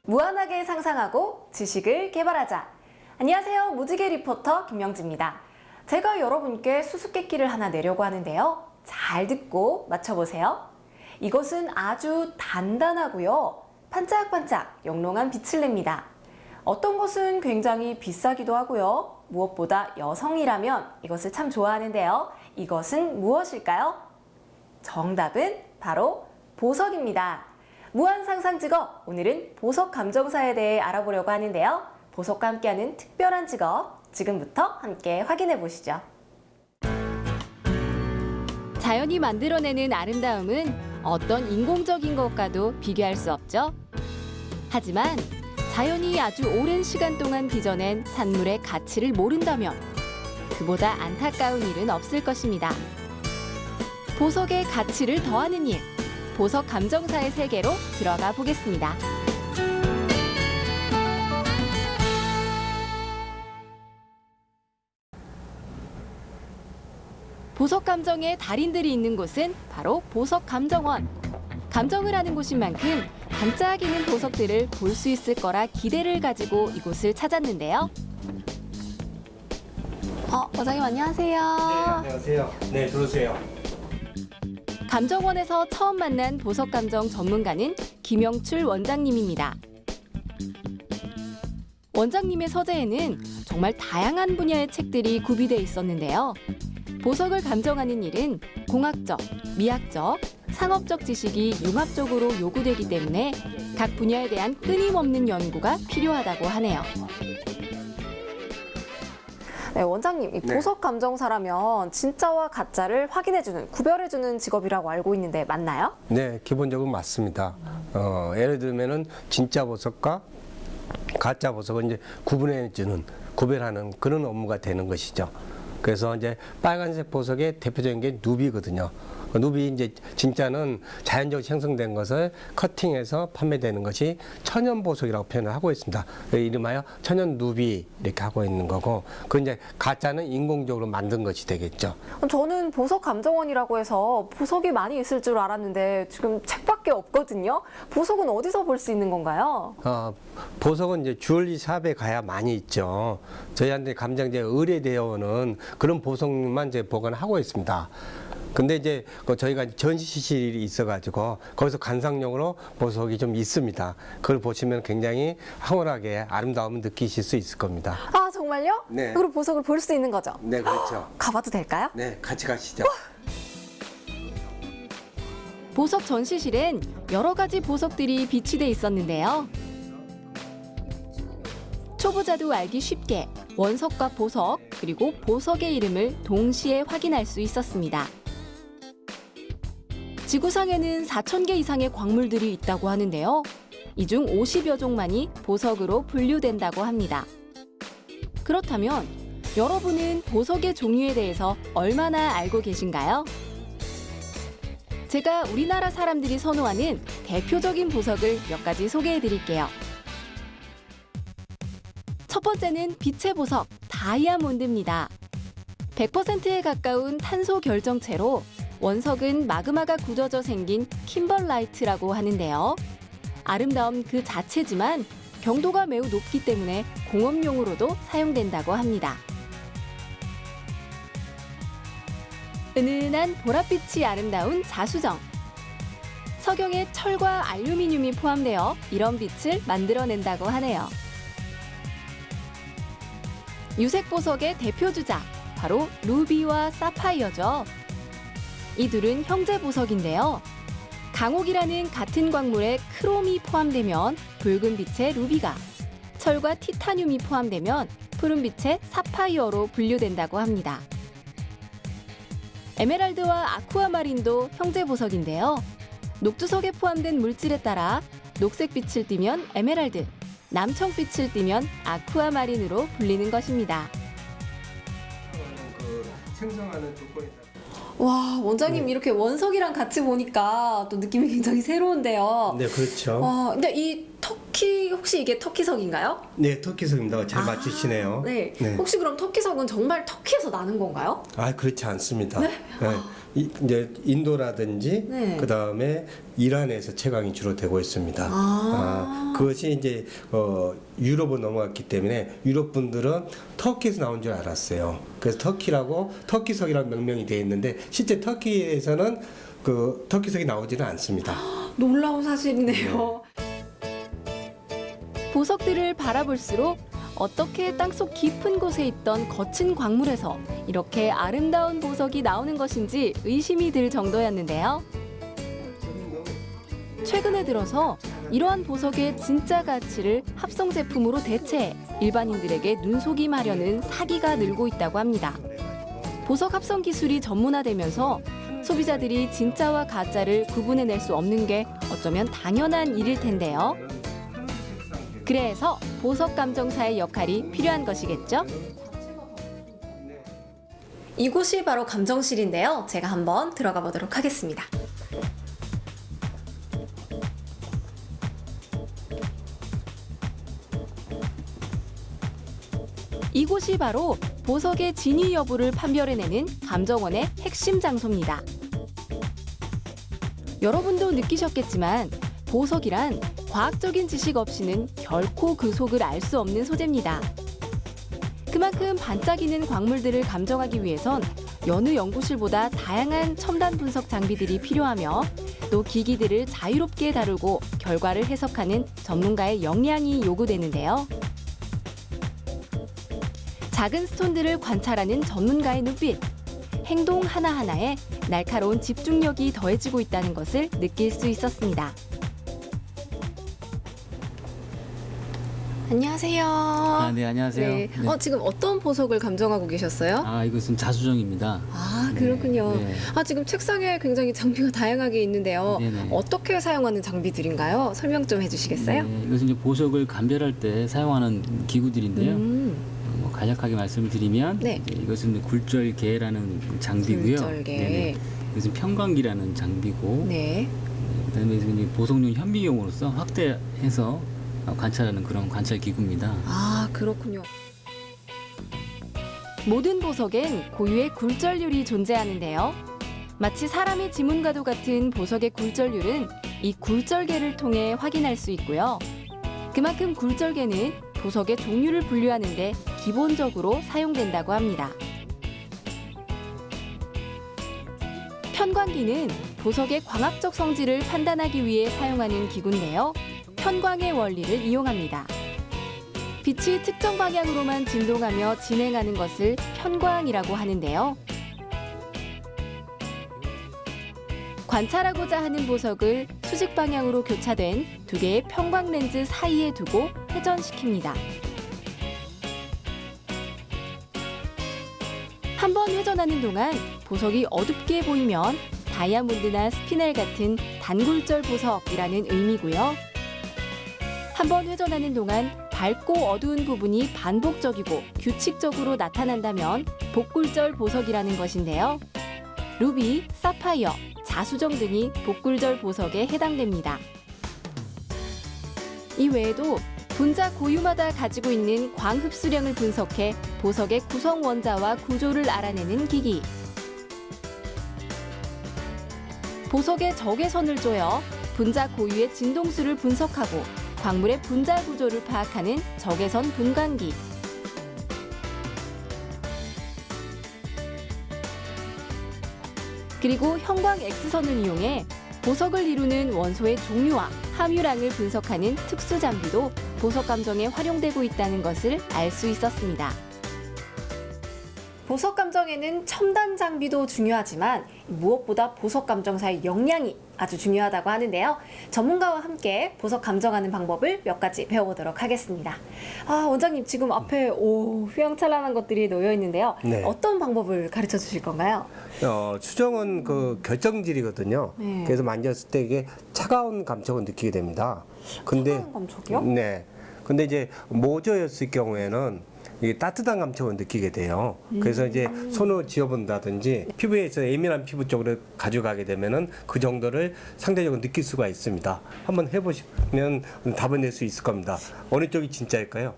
무한하게 상상하고 지식을 개발하자. 안녕하세요. 무지개 리포터 김명지입니다. 제가 여러분께 수수께끼를 하나 내려고 하는데요. 잘 듣고 맞춰보세요. 이것은 아주 단단하고요. 반짝반짝 영롱한 빛을 냅니다. 어떤 것은 굉장히 비싸기도 하고요. 무엇보다 여성이라면 이것을 참 좋아하는데요. 이것은 무엇일까요? 정답은 바로 보석입니다. 무한상상 직업, 오늘은 보석 감정사에 대해 알아보려고 하는데요. 보석과 함께하는 특별한 직업, 지금부터 함께 확인해 보시죠. 자연이 만들어내는 아름다움은 어떤 인공적인 것과도 비교할 수 없죠. 하지만 자연이 아주 오랜 시간 동안 빚어낸 산물의 가치를 모른다면 그보다 안타까운 일은 없을 것입니다. 보석의 가치를 더하는 일, 보석 감정사의 세계로 들어가 보겠습니다. 보석 감정의 달인들이 있는 곳은 바로 보석 감정원. 감정을 하는 곳인 만큼 반짝이는 보석들을 볼 수 있을 거라 기대를 가지고 이곳을 찾았는데요. 원장님 안녕하세요. 네, 안녕하세요. 네, 들어오세요. 감정원에서 처음 만난 보석 감정 전문가는 김영출 원장님입니다. 원장님의 서재에는 정말 다양한 분야의 책들이 구비돼 있었는데요. 보석을 감정하는 일은 공학적, 미학적, 상업적 지식이 융합적으로 요구되기 때문에 각 분야에 대한 끊임없는 연구가 필요하다고 하네요. 네, 원장님, 이 보석 감정사라면 진짜와 가짜를 확인해주는, 구별해주는 직업이라고 알고 있는데 맞나요? 네, 기본적으로 맞습니다. 예를 들면은 진짜 보석과 가짜 보석을 이제 구별하는 그런 업무가 되는 것이죠. 그래서 이제 빨간색 보석의 대표적인 게 누비거든요. 누비 이제 진짜는 자연적으로 생성된 것을 커팅해서 판매되는 것이 천연 보석이라고 표현을 하고 있습니다. 이름하여 천연 누비 이렇게 하고 있는 거고, 그 이제 가짜는 인공적으로 만든 것이 되겠죠. 저는 보석 감정원이라고 해서 보석이 많이 있을 줄 알았는데 지금 책밖에 없거든요. 보석은 어디서 볼 수 있는 건가요? 보석은 이제 주얼리 샵에 가야 많이 있죠. 저희한테 감정제 의뢰되어 오는 그런 보석만 이제 보관하고 있습니다. 근데 이제 저희가 전시실이 있어가지고 거기서 관상용으로 보석이 좀 있습니다. 그걸 보시면 굉장히 황홀하게 아름다움을 느끼실 수 있을 겁니다. 아, 정말요? 네. 그리고 보석을 볼 수 있는 거죠? 네, 그렇죠. 가봐도 될까요? 네, 같이 가시죠. 보석 전시실엔 여러 가지 보석들이 비치돼 있었는데요. 초보자도 알기 쉽게 원석과 보석, 그리고 보석의 이름을 동시에 확인할 수 있었습니다. 지구상에는 4,000개 이상의 광물들이 있다고 하는데요. 이 중 50여 종만이 보석으로 분류된다고 합니다. 그렇다면 여러분은 보석의 종류에 대해서 얼마나 알고 계신가요? 제가 우리나라 사람들이 선호하는 대표적인 보석을 몇 가지 소개해 드릴게요. 첫 번째는 빛의 보석, 다이아몬드입니다. 100%에 가까운 탄소 결정체로 원석은 마그마가 굳어져 생긴 킴벌라이트라고 하는데요. 아름다움 그 자체지만 경도가 매우 높기 때문에 공업용으로도 사용된다고 합니다. 은은한 보랏빛이 아름다운 자수정. 석영에 철과 알루미늄이 포함되어 이런 빛을 만들어낸다고 하네요. 유색 보석의 대표 주작, 바로 루비와 사파이어죠. 이 둘은 형제 보석인데요. 강옥이라는 같은 광물에 크롬이 포함되면 붉은 빛의 루비가, 철과 티타늄이 포함되면 푸른 빛의 사파이어로 분류된다고 합니다. 에메랄드와 아쿠아마린도 형제 보석인데요. 녹두석에 포함된 물질에 따라 녹색 빛을 띠면 에메랄드, 남청빛을 띠면 아쿠아마린으로 불리는 것입니다. 생성하는 조건이 와, 원장님 이렇게 원석이랑 같이 보니까 또 느낌이 굉장히 새로운데요. 네, 그렇죠. 근데 이 터키 터키 혹시 이게 터키석인가요? 네, 터키석입니다. 잘 맞추시네요. 네. 혹시 그럼 터키석은 정말 터키에서 나는 건가요? 아, 그렇지 않습니다. 네. 이제 인도라든지 네. 그다음에 이란에서 채광이 주로 되고 있습니다. 그것이 이제 유럽으로 넘어갔기 때문에 유럽 분들은 터키에서 나온 줄 알았어요. 그래서 터키석이라는 명명이 되어 있는데 실제 터키에서는 그 터키석이 나오지는 않습니다. 놀라운 사실이네요. 보석들을 바라볼수록 어떻게 땅속 깊은 곳에 있던 거친 광물에서 이렇게 아름다운 보석이 나오는 것인지 의심이 들 정도였는데요. 최근에 들어서 이러한 보석의 진짜 가치를 합성 제품으로 대체해 일반인들에게 눈속임하려는 사기가 늘고 있다고 합니다. 보석 합성 기술이 전문화되면서 소비자들이 진짜와 가짜를 구분해낼 수 없는 게 어쩌면 당연한 일일 텐데요. 그래서 보석 감정사의 역할이 필요한 것이겠죠? 이곳이 바로 감정실인데요. 제가 한번 들어가 보도록 하겠습니다. 이곳이 바로 보석의 진위 여부를 판별해내는 감정원의 핵심 장소입니다. 여러분도 느끼셨겠지만 보석이란 과학적인 지식 없이는 결코 그 속을 알 수 없는 소재입니다. 그만큼 반짝이는 광물들을 감정하기 위해선 여느 연구실보다 다양한 첨단 분석 장비들이 필요하며 또 기기들을 자유롭게 다루고 결과를 해석하는 전문가의 역량이 요구되는데요. 작은 스톤들을 관찰하는 전문가의 눈빛, 행동 하나하나에 날카로운 집중력이 더해지고 있다는 것을 느낄 수 있었습니다. 안녕하세요. 네, 안녕하세요. 네. 네. 지금 어떤 보석을 감정하고 계셨어요? 이것은 자수정입니다. 그렇군요. 네. 지금 책상에 굉장히 장비가 다양하게 있는데요. 네네. 어떻게 사용하는 장비들인가요? 설명 좀 해주시겠어요? 네, 이것은 이제 보석을 감별할 때 사용하는 기구들인데요. 간략하게 말씀을 드리면 네. 이제 이것은 굴절계라는 장비고요. 굴절계. 네네. 이것은 편광기라는 장비고, 네. 그다음에 이제 보석용 현미용으로서 확대해서 관찰하는 그런 관찰 기구입니다. 그렇군요. 모든 보석엔 고유의 굴절률이 존재하는데요. 마치 사람의 지문과도 같은 보석의 굴절률은 이 굴절계를 통해 확인할 수 있고요. 그만큼 굴절계는 보석의 종류를 분류하는 데 기본적으로 사용된다고 합니다. 편광기는 보석의 광학적 성질을 판단하기 위해 사용하는 기구인데요. 편광의 원리를 이용합니다. 빛이 특정 방향으로만 진동하며 진행하는 것을 편광이라고 하는데요. 관찰하고자 하는 보석을 수직 방향으로 교차된 두 개의 편광 렌즈 사이에 두고 회전시킵니다. 한 번 회전하는 동안 보석이 어둡게 보이면 다이아몬드나 스피넬 같은 단굴절 보석이라는 의미고요. 한 번 회전하는 동안 밝고 어두운 부분이 반복적이고 규칙적으로 나타난다면 복굴절 보석이라는 것인데요. 루비, 사파이어, 자수정 등이 복굴절 보석에 해당됩니다. 이 외에도 분자 고유마다 가지고 있는 광흡수량을 분석해 보석의 구성 원자와 구조를 알아내는 기기, 보석의 적외선을 쪼여 분자 고유의 진동수를 분석하고 광물의 분자 구조를 파악하는 적외선 분광기, 그리고 형광 X선을 이용해 보석을 이루는 원소의 종류와 함유량을 분석하는 특수 장비도 보석 감정에 활용되고 있다는 것을 알 수 있었습니다. 보석 감정에는 첨단 장비도 중요하지만 무엇보다 보석 감정사의 역량이 아주 중요하다고 하는데요. 전문가와 함께 보석 감정하는 방법을 몇 가지 배워보도록 하겠습니다. 원장님 지금 앞에 휘황찬란한 것들이 놓여 있는데요. 네. 어떤 방법을 가르쳐 주실 건가요? 수정은 그 결정질이거든요. 네. 그래서 만졌을 때 이게 차가운 감촉을 느끼게 됩니다. 근데 차가운 감촉이요? 네. 근데 이제 모저였을 경우에는 이게 따뜻한 감촉을 느끼게 돼요. 그래서 이제 손으로 쥐어본다든지 피부에서 예민한 피부 쪽으로 가져가게 되면은 그 정도를 상대적으로 느낄 수가 있습니다. 한번 해보시면 답을 낼 수 있을 겁니다. 어느 쪽이 진짜일까요?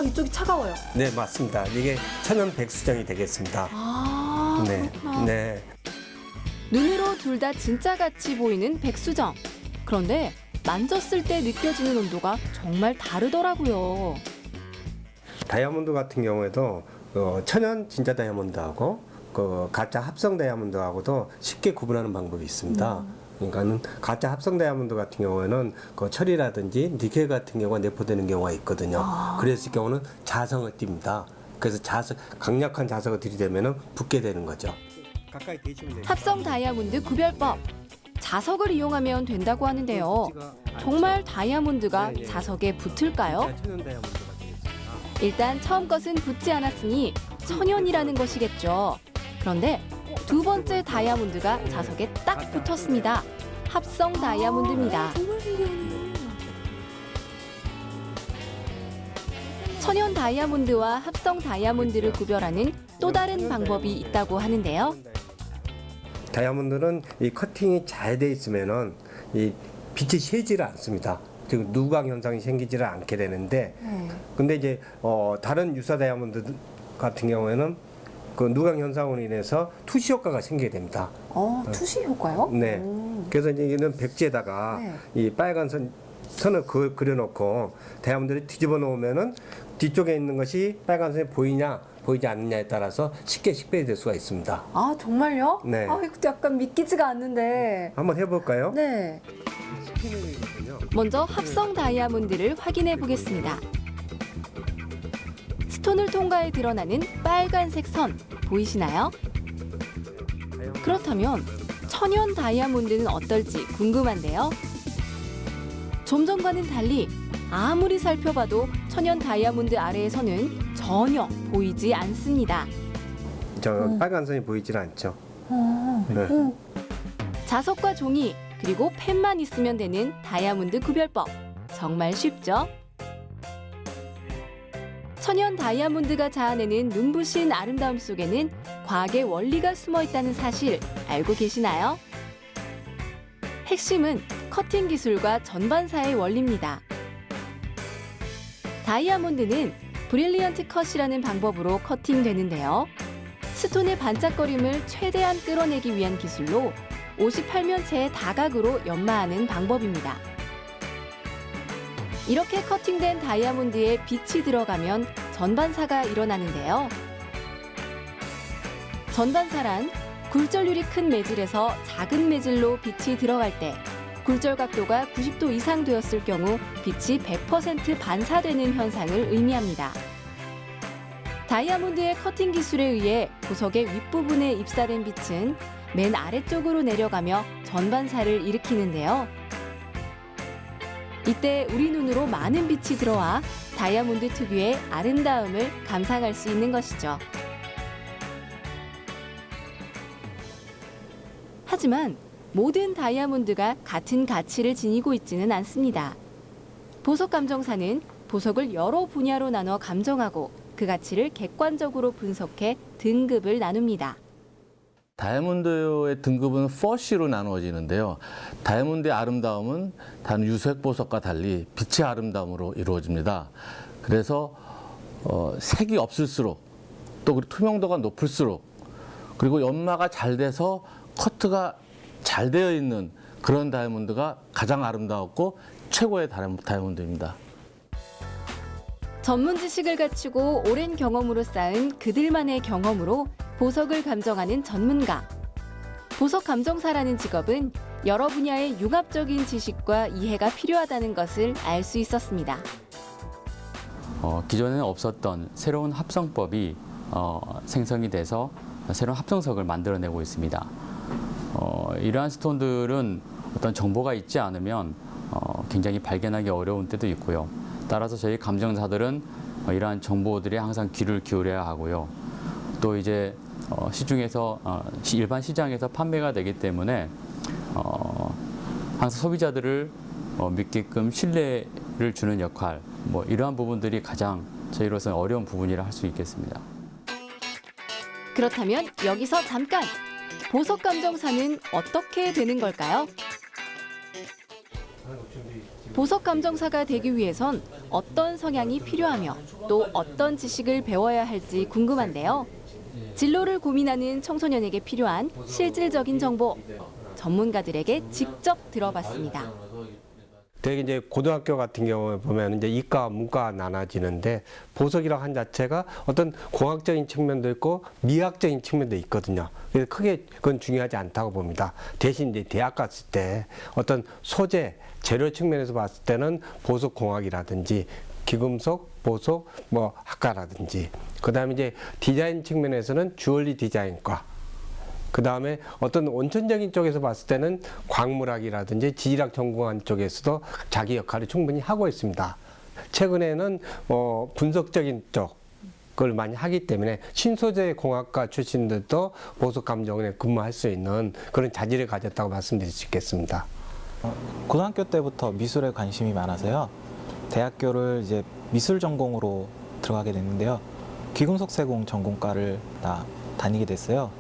이쪽이 차가워요. 네, 맞습니다. 이게 천연 백수정이 되겠습니다. 네, 그렇구나. 네. 눈으로 둘 다 진짜 같이 보이는 백수정. 그런데 만졌을 때 느껴지는 온도가 정말 다르더라고요. 다이아몬드 같은 경우에도 천연 진짜 다이아몬드하고 그 가짜 합성 다이아몬드하고도 쉽게 구분하는 방법이 있습니다. 그러니까는 가짜 합성 다이아몬드 같은 경우에는 그 철이라든지 니켈 같은 경우가 내포되는 경우가 있거든요. 그랬을 경우는 자성을 띱니다. 그래서 강력한 자석을 들이대면은 붙게 되는 거죠. 가까이 대시면 돼요. 합성 다이아몬드 구별법. 자석을 이용하면 된다고 하는데요. 정말 다이아몬드가 네, 네. 자석에 붙을까요? 천연 다이아몬드가 되겠습니다. 일단 처음 것은 붙지 않았으니 천연이라는 것이겠죠. 그런데 두 번째 다이아몬드가 자석에 딱 붙었습니다. 합성 다이아몬드입니다. 정말 신기하네요. 천연 다이아몬드와 합성 다이아몬드를 구별하는 또 다른 방법이 있다고 하는데요. 다이아몬드는 이 커팅이 잘 돼 있으면은 이 빛이 새지를 않습니다. 즉 누광 현상이 생기지를 않게 되는데, 근데 이제 다른 유사 다이아몬드 같은 경우에는 그 누광 현상으로 인해서 투시 효과가 생기게 됩니다. 투시 효과요? 네. 그래서 이제 이는 백지에다가 이 빨간 선을 그려놓고 다이아몬드를 뒤집어 놓으면은 뒤쪽에 있는 것이 빨간 선이 보이냐 보이지 않느냐에 따라서 쉽게 식별이 될 수가 있습니다. 아, 정말요? 네. 이거 약간 믿기지가 않는데. 한번 해볼까요? 네. 먼저 합성 다이아몬드를 확인해 보겠습니다. 스톤을 통과해 드러나는 빨간색 선 보이시나요? 그렇다면 천연 다이아몬드는 어떨지 궁금한데요. 좀 전과는 달리 아무리 살펴봐도 천연 다이아몬드 아래에서는 전혀 보이지 않습니다. 저 빨간 선이 보이질 않죠. 네. 자석과 종이 그리고 펜만 있으면 되는 다이아몬드 구별법. 정말 쉽죠? 천연 다이아몬드가 자아내는 눈부신 아름다움 속에는 과학의 원리가 숨어 있다는 사실 알고 계시나요? 핵심은 커팅 기술과 전반사의 원리입니다. 다이아몬드는 브릴리언트 컷이라는 방법으로 커팅되는데요. 스톤의 반짝거림을 최대한 끌어내기 위한 기술로 58면체의 다각으로 연마하는 방법입니다. 이렇게 커팅된 다이아몬드에 빛이 들어가면 전반사가 일어나는데요. 전반사란 굴절률이 큰 매질에서 작은 매질로 빛이 들어갈 때 굴절 각도가 90도 이상 되었을 경우 빛이 100% 반사되는 현상을 의미합니다. 다이아몬드의 커팅 기술에 의해 보석의 윗부분에 입사된 빛은 맨 아래쪽으로 내려가며 전반사를 일으키는데요. 이때 우리 눈으로 많은 빛이 들어와 다이아몬드 특유의 아름다움을 감상할 수 있는 것이죠. 하지만 모든 다이아몬드가 같은 가치를 지니고 있지는 않습니다. 보석 감정사는 보석을 여러 분야로 나눠 감정하고 그 가치를 객관적으로 분석해 등급을 나눕니다. 다이아몬드의 등급은 4C로 나누어지는데요. 다이아몬드의 아름다움은 다른 유색 보석과 달리 빛의 아름다움으로 이루어집니다. 그래서 색이 없을수록 또 투명도가 높을수록 그리고 연마가 잘 돼서 커트가 잘 되어 있는 그런 다이아몬드가 가장 아름다웠고 최고의 다이아몬드입니다. 전문 지식을 갖추고 오랜 경험으로 쌓은 그들만의 경험으로 보석을 감정하는 전문가. 보석 감정사라는 직업은 여러 분야의 융합적인 지식과 이해가 필요하다는 것을 알 수 있었습니다. 기존에는 없었던 새로운 합성법이 생성이 돼서 새로운 합성석을 만들어내고 있습니다. 이러한 스톤들은 어떤 정보가 있지 않으면 굉장히 발견하기 어려운 때도 있고요. 따라서 저희 감정사들은 이러한 정보들에 항상 귀를 기울여야 하고요. 또 이제 시중에서 일반 시장에서 판매가 되기 때문에 항상 소비자들을 믿게끔 신뢰를 주는 역할, 뭐 이러한 부분들이 가장 저희로서는 어려운 부분이라 할 수 있겠습니다. 그렇다면 여기서 잠깐! 보석 감정사는 어떻게 되는 걸까요? 보석 감정사가 되기 위해선 어떤 성향이 필요하며 또 어떤 지식을 배워야 할지 궁금한데요. 진로를 고민하는 청소년에게 필요한 실질적인 정보, 전문가들에게 직접 들어봤습니다. 되게 이제 고등학교 같은 경우에 보면 이제 이과, 문과가 나눠지는데 보석이라고 한 자체가 어떤 공학적인 측면도 있고 미학적인 측면도 있거든요. 그래서 크게 그건 중요하지 않다고 봅니다. 대신 이제 대학 갔을 때 어떤 소재, 재료 측면에서 봤을 때는 보석공학이라든지 기금속, 보석, 뭐 학과라든지 그다음에 이제 디자인 측면에서는 주얼리 디자인과 그 다음에 어떤 원천적인 쪽에서 봤을 때는 광물학이라든지 지질학 전공한 쪽에서도 자기 역할을 충분히 하고 있습니다. 최근에는 분석적인 쪽을 많이 하기 때문에 신소재 공학과 출신들도 보석감정원에 근무할 수 있는 그런 자질을 가졌다고 말씀드릴 수 있겠습니다. 고등학교 때부터 미술에 관심이 많아서요. 대학교를 이제 미술 전공으로 들어가게 됐는데요. 기금속 세공 전공과를 다니게 됐어요.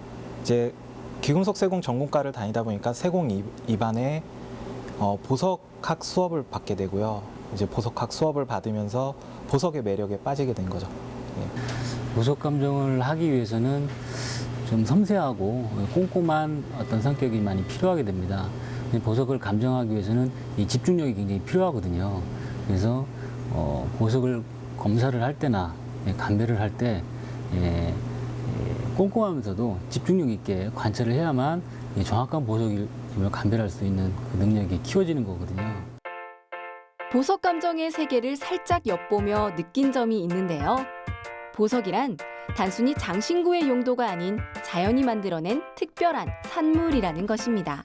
이제 기금속 세공 전공과를 다니다 보니까 세공 입안에 보석학 수업을 받게 되고요. 이제 보석학 수업을 받으면서 보석의 매력에 빠지게 된 거죠. 예. 보석 감정을 하기 위해서는 좀 섬세하고 꼼꼼한 어떤 성격이 많이 필요하게 됩니다. 보석을 감정하기 위해서는 이 집중력이 굉장히 필요하거든요. 그래서 보석을 검사를 할 때나 감별을 할 때 꼼꼼하면서도 집중력 있게 관찰을 해야만 정확한 보석을 감별할 수 있는 그 능력이 키워지는 거거든요. 보석 감정의 세계를 살짝 엿보며 느낀 점이 있는데요. 보석이란 단순히 장신구의 용도가 아닌 자연이 만들어낸 특별한 산물이라는 것입니다.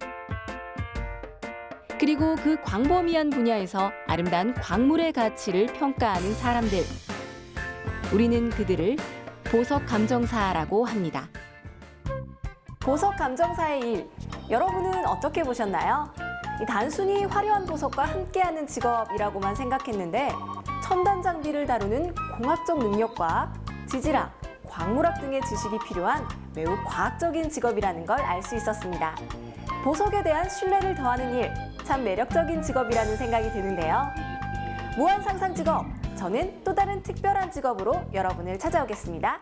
그리고 그 광범위한 분야에서 아름다운 광물의 가치를 평가하는 사람들. 우리는 그들을 보석 감정사라고 합니다. 보석 감정사의 일, 여러분은 어떻게 보셨나요? 단순히 화려한 보석과 함께하는 직업이라고만 생각했는데 첨단 장비를 다루는 공학적 능력과 지질학, 광물학 등의 지식이 필요한 매우 과학적인 직업이라는 걸 알 수 있었습니다. 보석에 대한 신뢰를 더하는 일, 참 매력적인 직업이라는 생각이 드는데요. 무한 상상 직업, 저는 또 다른 특별한 직업으로 여러분을 찾아오겠습니다.